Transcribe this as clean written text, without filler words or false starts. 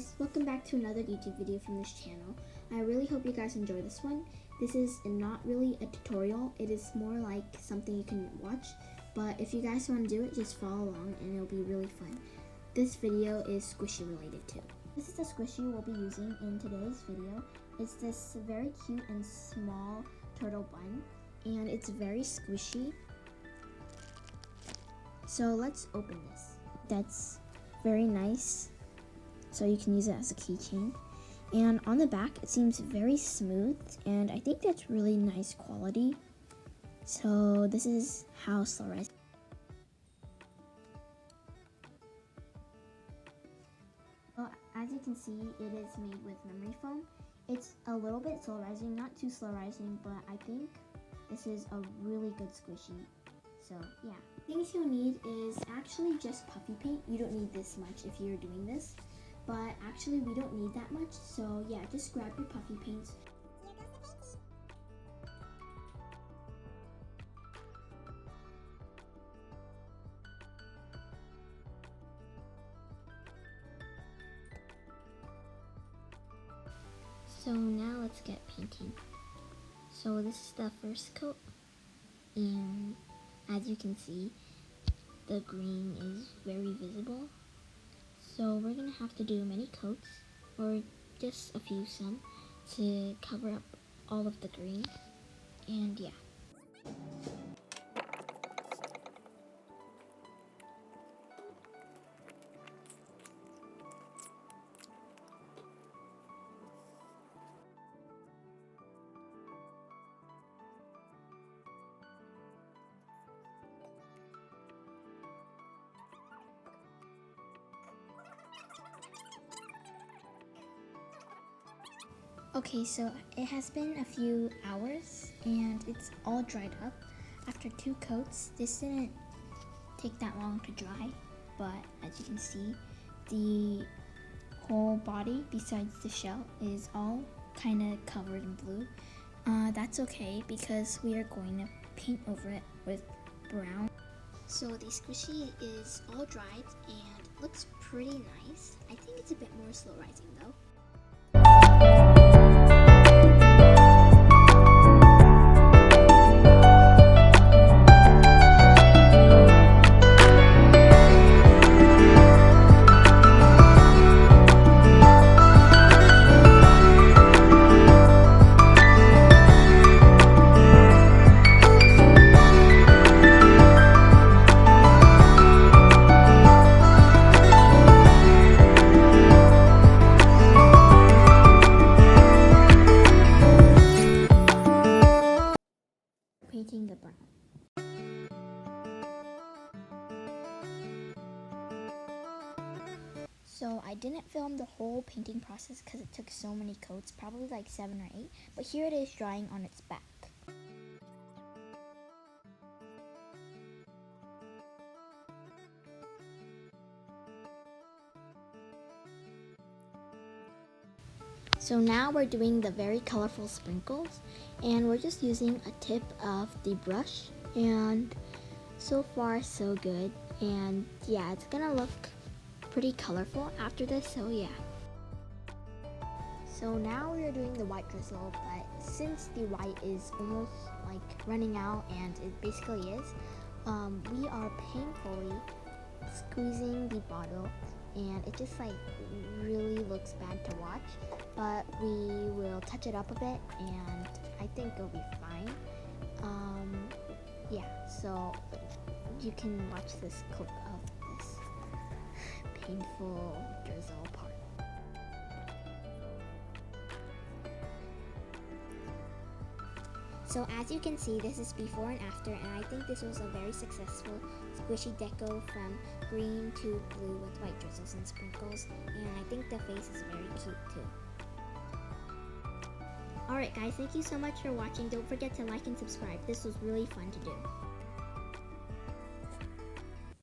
guys, welcome back to another YouTube video from this channel. I really hope you guys enjoy this one. This is not really a tutorial, it is more like something you can watch, but if you guys want to do it, just follow along and it'll be really fun. This video is squishy related too. This is the squishy we'll be using in today's video. It's this very cute and small turtle bun, and it's very squishy. So let's open this. That's very nice. So you can use it as a keychain. And on the back, it seems very smooth, and I think that's really nice quality. So this is how slow rise. Well, as you can see, it is made with memory foam. It's a little bit slow rising, not too slow rising, but I think this is a really good squishy. So yeah. Things you'll need is actually just puffy paint. You don't need this much if you're doing this. But actually we don't need that much, so yeah, just grab your puffy paints. So now let's get painting. So this is the first coat, and as you can see, the green is very visible. So we're gonna have to do many coats, or just a few some, to cover up all of the green, and yeah. Okay, so it has been a few hours and it's all dried up. After 2 coats, this didn't take that long to dry, but as you can see, the whole body besides the shell is all kind of covered in blue. That's okay because we are going to paint over it with brown. So the squishy is all dried and looks pretty nice. I think it's a bit more slow rising though. Painting the brown. So I didn't film the whole painting process because it took so many coats, probably like 7 or 8, but here it is drying on its back. So now we're doing the very colorful sprinkles, and we're just using a tip of the brush, and so far so good. And yeah, it's gonna look pretty colorful after this, so yeah. So now we are doing the white drizzle, but since the white is almost like running out, and it basically is, we are painfully squeezing the bottle, and it just like really looks bad to watch, but we will touch it up a bit and I think it'll be fine. Yeah, so you can watch this clip of this painful drizzle part. So as you can see, this is before and after, and I think this was a very successful squishy deco from green to blue with white drizzles and sprinkles, and I think the face is very cute too. Alright guys, thank you so much for watching. Don't forget to like and subscribe. This was really fun to do.